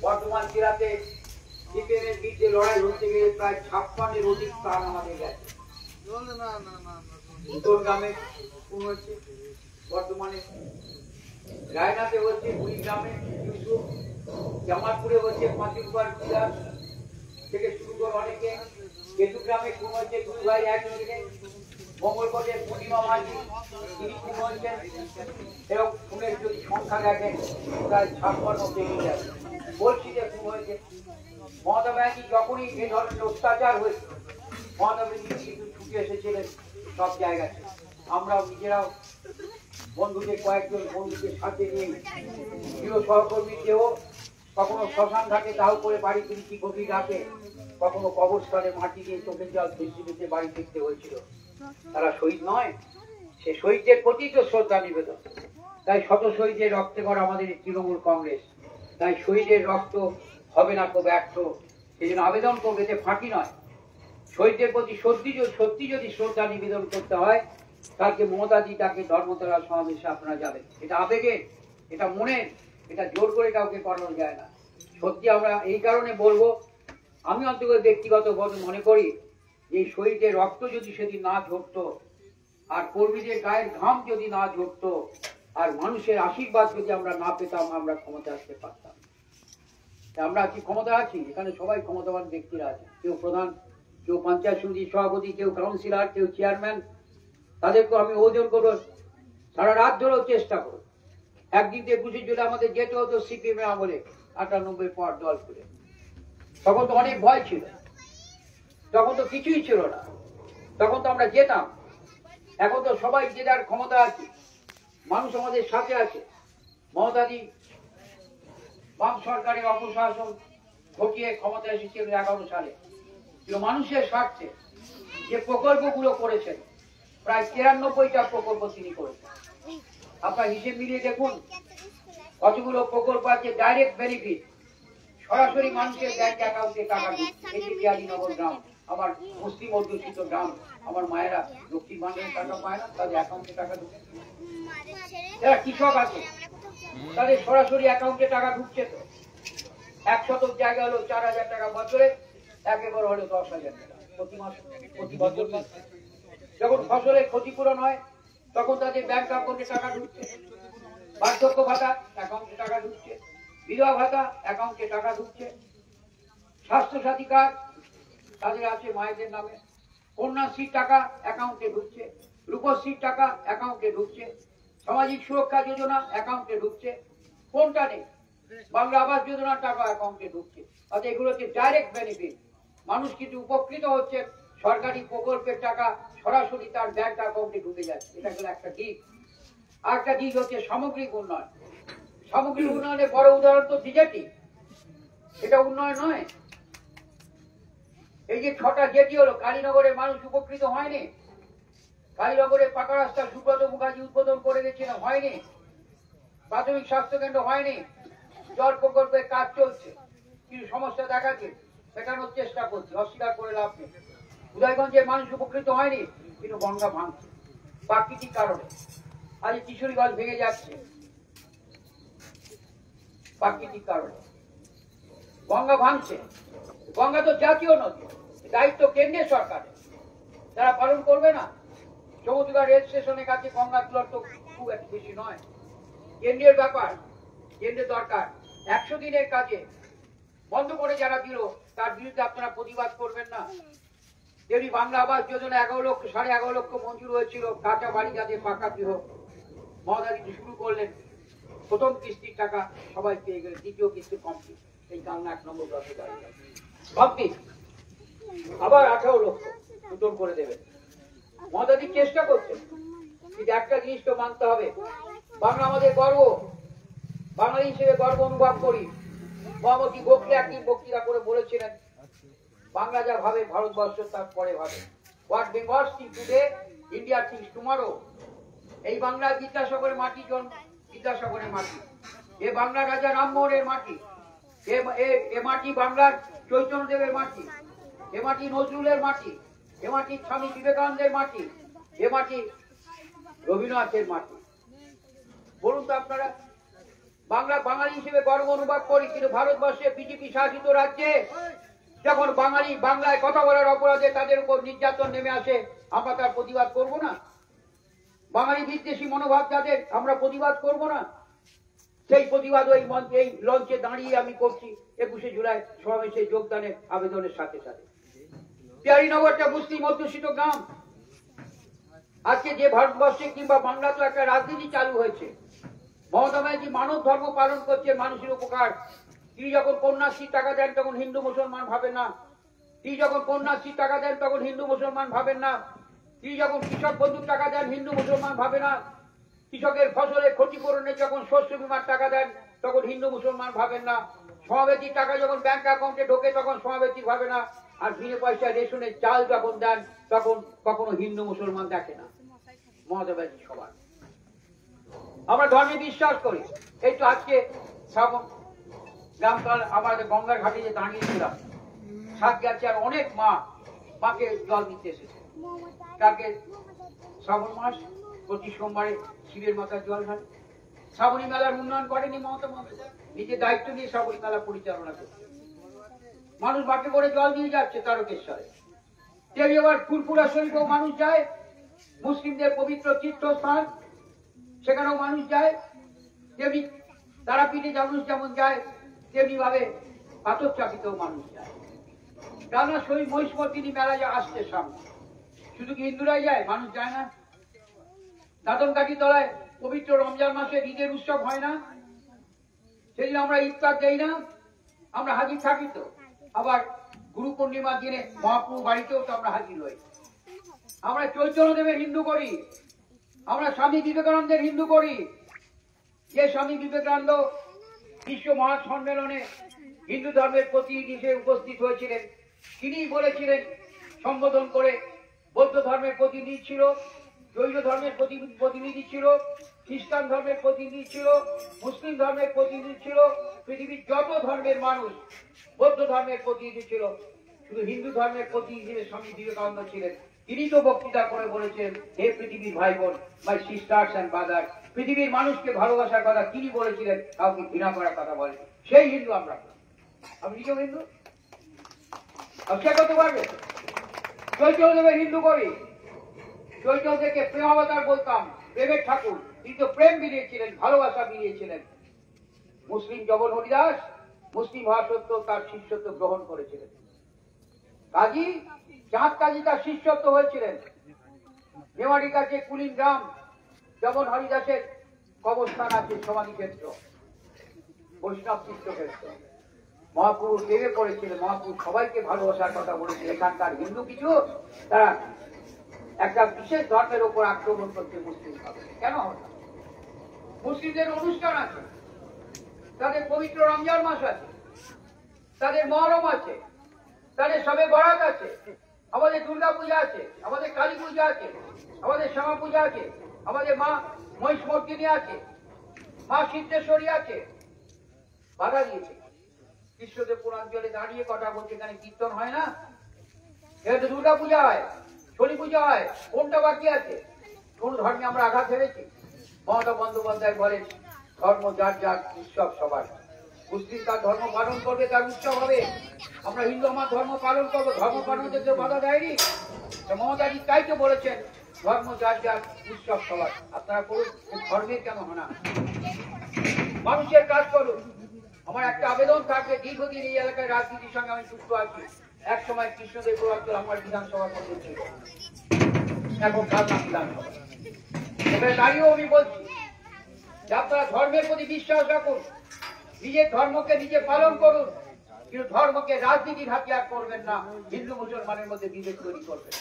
বর্তমান জেলাতে সিপিএমের বিরুদ্ধে লড়াই হতে গিয়ে প্রায় 56-এর অধিক প্রাণ আমাদের গেছে। উত্তর গ্রামে খুন হচ্ছে, বর্তমানে রায়নাতে হচ্ছে, কুড়িগ্রামে ইউসুফ, জামালপুরে হচ্ছে পাঁচিরপার বিলাস থেকে শুরু করে অনেকে, কেতুগ্রামে খুন হচ্ছে 2 ভাই একসঙ্গে, মঙ্গলকোটের পূর্ণিমা মাঝি তিনি খুন হচ্ছেন, এবং খুনের যদি সংখ্যা দেখেন প্রায় 56 পেরিয়ে যাবে। বলছি যে খুন হয়েছে। মমতা ব্যানার্জি যখনই এই ধরনের অত্যাচার হয়েছে, মমতা ব্যানার্জি কিন্তু ছুটে এসেছিলেন সব জায়গায়। আমরাও নিজেরাও বন্ধুদের কয়েকজন বন্ধুদের সাথে নিয়ে প্রিয় সহকর্মীকেও কখনো শ্মশান ঘাটে দাহ করে বাড়ি ফিরছি গভীর রাতে, কখনো কবরস্থানে মাটি দিয়ে চোখের জল ভেসে ভেসে বাড়ি ফিরতে হয়েছিল। তারা শহীদ নয়, সে শহীদদের প্রতি তো শ্রদ্ধা নিবেদন। তাই শত শহীদের রক্তে করা আমাদের তৃণমূল কংগ্রেস, তাই শহীদের রক্ত হবে না তো ব্যর্থ। সেই জন্য আবেদন করবে যে ফাঁকি নয়, শহীদদের প্রতি সত্যি যদি শ্রদ্ধা নিবেদন করতে হয়, কালকে মমতাদি তাকে ধর্মতলা সমাবেশে আপনারা যাবেন। এটা আবেগের, এটা মনের, এটা জোর করে কাউকে করানো যায় না। সত্যি আমরা এই কারণে বলবো, আমি অন্তত ব্যক্তিগত মনে করি যে শহীদের রক্ত যদি সেদিন না ঝরতো, আর কর্মীদের গায়ের ঘাম যদি না ঝরতো, আর মানুষের আশীর্বাদ যদি আমরা না পেতাম, আমরা ক্ষমতা আসতে পারতাম। আমরা কি ক্ষমতা আছি? এখানে সবাই ক্ষমতাবান ব্যক্তিরা আছে, কেউ প্রধান, কেউ পঞ্চায়েত সমিতির সভাপতি, কেউ কাউন্সিলর, কেউ চেয়ারম্যান। তাদেরকে আমি ওজন করবো, সারা রাত ধরেও চেষ্টা করো। একদিন 21শে জুলাই আমাদের যেতে হতো সিপিএম আমলে 98 পর দল করে। তখন তো অনেক ভয় ছিল, তখন তো কিছুই ছিল না, তখন তো আমরা যেতাম। এখন তো সবাই যে যার ক্ষমতা আছে, মানুষ আমাদের সাথে আছে। মমতাদি বাম সরকারের অপশাসন ঘটিয়ে ক্ষমতা এসেছিল 11 সালে, কিন্তু মানুষের স্বার্থে যে প্রকল্পগুলো করেছেন, প্রায় 93টা প্রকল্প তিনি করেছেন। আপনার হিসেব মিলিয়ে দেখুন কতগুলো প্রকল্প আছে ডাইরেক্ট বেনিফিট, সরাসরি মানুষের ব্যাংক অ্যাকাউন্টে টাকা ঢুকছে। এই যে বিহারীনগর গ্রাম, আমার মুসলিম অধ্যুষিত গ্রাম, আমার মায়েরা লক্ষ্মী ভান্ডারের টাকা পায় না, তাদের অ্যাকাউন্টে টাকা ঢুকছে। যারা কৃষক আছে তাদের সরাসরি অ্যাকাউন্টে টাকা ঢুকছে। তো 1 শতক জায়গা হলো 4000 টাকা বছরে, 1 একর হলো 10,000 টাকা প্রতি মাসে, প্রতি বছর। যখন ফসলের ক্ষতিপূরণ হয় তখন তাদের ব্যাংক অ্যাকাউন্টে টাকা ঢুকছে। বার্ধক্য ভাতা অ্যাকাউন্টে টাকা ঢুকছে, বিধবা ভাতা অ্যাকাউন্টে টাকা ঢুকছে, স্বাস্থ্যসাথী কার্ড তাদের আছে মায়েদের নামে, কন্যাশ্রীর টাকা অ্যাকাউন্টে ঢুকছে, রূপশ্রীর টাকা অ্যাকাউন্টে ঢুকছে, সামাজিক সুরক্ষা যোজনা অ্যাকাউন্টে ঢুকছে। কোনটা নেই? বাংলা আবাস যোজনার টাকা অ্যাকাউন্টে ঢুকছে। অর্থাৎ এগুলো হচ্ছে ডাইরেক্ট বেনিফিট। মানুষ কিন্তু উপকৃত হচ্ছে, সরকারি প্রকল্পের টাকা সরাসরি তার ব্যাংক অ্যাকাউন্টে ঢুকে যাচ্ছে। এটা হলো একটা দিক। আর একটা দিক হচ্ছে সামগ্রিক উন্নয়ন। সামগ্রিক উন্নয়নের বড় উদাহরণ তো বিজেপি। এটা উন্নয়ন নয়? এই যে 6টা জেটি হলো, কালীনগরের মানুষ উপকৃত হয়নি? কালীনগরে পাকা রাস্তা সুব্রত মুখার্জি উদ্বোধন করে গেছিলেন, হয়নি? প্রাথমিক স্বাস্থ্য কেন্দ্র হয়নি? জল প্রকল্পের কাজ চলছে, কিন্তু সমস্যা দেখাচ্ছে, মেটানোর চেষ্টা করছে, অস্বীকার করে লাভ নেই। উদয়গঞ্জের মানুষ উপকৃত হয়নি, কিন্তু গঙ্গা ভাঙছে প্রাকৃতিক কারণে। আজ কিশোরীগঞ্জ ভেঙে যাচ্ছে প্রাকৃতিক কারণে, গঙ্গা ভাঙছে। গঙ্গা তো জাতীয় নদী, দায়িত্ব কেন্দ্রীয় সরকারের, তারা পালন করবে না? সমুদ্র রেল স্টেশনের কাছে গঙ্গা তোলার তো খুব একটা বেশি নয়, কেন্দ্রের ব্যাপার, কেন্দ্রের দরকার। 100 দিনের কাজে বন্ধ করে যারা দিল, তার বিরুদ্ধে আপনারা প্রতিবাদ করবেন না? তেমনি বাংলা আবাস যোজনা 11.5 লক্ষ মঞ্জুর হয়েছিল, কাঁচা বাড়ি যাদের পাকা গৃহ, মহাদারি শুরু করলেন। প্রথম কিস্তির টাকা সবাই পেয়ে গেলেন, দ্বিতীয় কিস্তি কমপ্লিট, এই কান্না 1 নম্বর দশে দাঁড়িয়ে কমপ্লিট। আবার 18 লক্ষ নতুন করে দেবেন। মহাদারি চেষ্টা করছেন, কিন্তু একটা জিনিস তো মানতে হবে, বাংলা আমাদের গর্ব, বাঙালি হিসেবে গর্ব অনুভব করি। মহামতি গোখলে একদিন বক্তৃতা করে বলেছিলেন, বাংলা যা ভাবে ভারতবর্ষ তার পরে ভাবে। What Bengal things today, India things tomorrow. এই বাংলার বিদ্যাসাগরের মাটি, বিদ্যাসাগরের মাটি, এ বাংলা রাজা রামমোহনের মাটি, এ মাটি বাংলার চৈতন্যদেবের মাটি, এ মাটি নজরুলের মাটি, এ মাটি স্বামী বিবেকানন্দের মাটি, এ মাটি রবীন্দ্রনাথের মাটি। বলুন তো আপনারা, বাংলা বাঙালি হিসেবে গর্ব অনুভব করি, কিন্তু ভারতবর্ষে বিজেপি শাসিত রাজ্যে যখন বাঙালি বাংলায় কথা বলার অপরাধে তাদের উপর নির্যাতন নেমে আসে, আমরা তার প্রতিবাদ করব না? বাঙালি বিদ্বেষী মনোভাব যাদের, আমরা প্রতিবাদ করব না? সেই প্রতিবাদ ওই মঞ্চে, এই লঞ্চে দাঁড়িয়ে আমি করছি 21শে জুলাই সমাবেশে যোগদানের আবেদনের সাথে সাথে। বিহারীনগরটা মুসলিম অধ্যুষিত গ্রাম। আজকে যে ভারতবর্ষে কিংবা বাংলাতে একটা রাজনীতি চালু হয়েছে, মমতা ব্যানার্জি মানব ধর্ম পালন করছে, মানুষের উপকার। তিনি যখন কন্যাশ্রীর টাকা দেন তখন হিন্দু মুসলমান ভাবেন না। তিনি যখন কন্যাশ্রীর টাকা দেন তখন হিন্দু মুসলমান ভাবেন না। তিনি যখন কৃষক বন্ধুর টাকা দেন হিন্দু মুসলমান ভাবে না। কৃষকের ফসলের ক্ষতিপূরণে যখন শস্য বীমার টাকা দেন তখন হিন্দু মুসলমান ভাবেন না। সমাবেশীর টাকা যখন ব্যাংক অ্যাকাউন্টে ঢোকে তখন সমাবেশী ভাবে না। আর বিনা পয়সায় রেশনের চাল যখন দেন তখন কখনো হিন্দু মুসলমান দেখে না। মমতা ব্যানার্জি সবার। আমরা ধর্মে বিশ্বাস করি। এই তো আজকে শ্রাবণ গ্রামকাল আমাদের গঙ্গার ঘাটে যে দাঁড়িয়েছিলাম, সাত গেছে আর অনেক মাকে জল দিতে এসেছে। তাকে শ্রাবণ মাস প্রতি সোমবারে শিবের মাথায় জল ঢালে। শ্রাবণী মেলার উন্নয়ন করেনি মমতা ব্যানার্জি, নিজের দায়িত্ব নিয়ে শ্রাবণী মেলা পরিচালনা করছে। মানুষ বাটে করে জল দিয়ে যাচ্ছে তারকেশ্বরে। তেমনি আবার ফুরফুরা শরীফেও মানুষ যায়, মুসলিমদের পবিত্র তীর্থস্থান, সেখানেও মানুষ যায়। তেমনি তারাপীঠে মানুষ যেমন যায়, তেমনি ভাবে পাথর চাপিতেও মানুষ যায়। রানা শরীফ মহিষমর্দিনী মেলা যা আসছে সামনে, শুধু কি হিন্দুরাই যায়? মানুষ যায় না? দাদনকাঠি তলায় পবিত্র রমজান মাসে ঈদের উৎসব হয় না? সেদিন আমরা ইফতার দেই না? আমরা হাজির থাকি তো। আবার গুরু পূর্ণিমার দিনে মহাপ্রভু বাড়িতেও তো আমরা হাজির হই। আমরা চৈতন্যদেবের হিন্দু করি, আমরা স্বামী বিবেকানন্দের হিন্দু করি। যে স্বামী বিবেকানন্দ বিশ্ব মহাসম্মেলনে হিন্দু ধর্মের প্রতিনিধি হিসেবে উপস্থিত হয়েছিলেন, তিনি বলেছিলেন সম্বোধন করে, বৌদ্ধ ধর্মের প্রতিনিধি ছিল, জৈন ধর্মের প্রতিনিধি ছিল, খ্রিস্টান ধর্মের প্রতিনিধি ছিল, মুসলিম ধর্মের প্রতিনিধি ছিল, পৃথিবীর যত ধর্মের মানুষ, বৌদ্ধ ধর্মের প্রতিনিধি ছিল, শুধু হিন্দু ধর্মের প্রতিনিধি হিসেবে স্বামী বিবেকানন্দ ছিলেন। তিনি তো বক্তৃতা করে বলেছেন, হে পৃথিবীর ভাই বোন, মাই সিস্টার্স অ্যান্ড ব্রাদার, পৃথিবীর মানুষকে ভালোবাসার কথা তিনি বলেছিলেন, কাউকে ঘৃণা করার কথা বলেন। সেই হিন্দু আমরা। আপনি কেউ হিন্দু? সে করতে পারবে? চৈতন্যদেবের হিন্দু করি। চৈতন্যদেবকে প্রেমাবতার বলতাম, প্রেমের ঠাকুর। তিনি তো প্রেম বিলিয়েছিলেন, ভালোবাসা বিলিয়েছিলেন। মুসলিম জগন হরিদাস মুসলিম হওয়া সত্ত্বেও তার শিষ্যত্ব গ্রহণ করেছিলেন। কাজী চাঁদ কাজী তার শিষ্যত্ব হয়েছিলেন। মেমারির কাছে কুলিন গ্রাম, জগন হরিদাসের কবরস্থান আছে, সমাধি ক্ষেত্র, বৈষ্ণব তীর্থক্ষেত্র। মহাপুরু প্রেমে পড়েছিলেন, মহাপুরু সবাইকে ভালোবাসার কথা বলেছিলেন। এখানকার হিন্দু কিছু তারা একটা বিশেষ ধর্মের উপর আক্রমণ করছে মুসলিম হবে কেন? মুসলিমদের অনুষ্ঠান আছে, তাদের পবিত্র রমজান মাস আছে, তাদের মহরম আছে, তাদের সবে বরাত আছে, আমাদের দুর্গা পূজা আছে, আমাদের কালী পূজা আছে, আমাদের শ্যামা পূজা আছে, আমাদের মা মহিষমর্দিনী আছে, মা সিদ্ধেশ্বরী আছে। বাধা দিয়েছে। কৃষ্ণদেব পুরাঞ্চলে দাঁড়িয়ে কথা বলছে, এখানে কীর্তন হয় না? এখানে দুর্গা পূজা হয়, শনি পূজা হয়, কোনটা বাকি আছে? কোন ধর্মে আমরা আঘাত হেরেছি? মমতা বন্দ্যোপাধ্যায় বলেন, ধর্ম যার যার, উৎসব সবার। মুসলিম তার ধর্ম পালন করবে, তার উৎসব হবে। আমরা হিন্দু আমার ধর্ম পালন করবো, ধর্ম পালনকে কেউ বাধা দেয়নি। মমতাজি তাই তো বলেছেন, ধর্ম যার যার, উৎসব সবার। আপনারা করুন, ধর্মের কেন হয় না? মানুষের কাজ করুন। আমার একটা আবেদন থাকবে, দীর্ঘদিন এই এলাকায় রাজনীতির সঙ্গে আমি যুক্ত আছি। এক সময় কৃষ্ণদেব পুরাঞ্চল আমার বিধানসভার মধ্যে ছিল, এখন খালনা বিধানসভা। এখানে দাঁড়িয়েও আমি বলছি যে আপনারা ধর্মের প্রতি বিশ্বাস রাখুন, নিজের ধর্মকে নিজে পালন করুন, কিন্তু ধর্মকে রাজনীতির হাতিয়ার করবেন না, হিন্দু মুসলমানের মধ্যে বিভেদ তৈরি করবেন।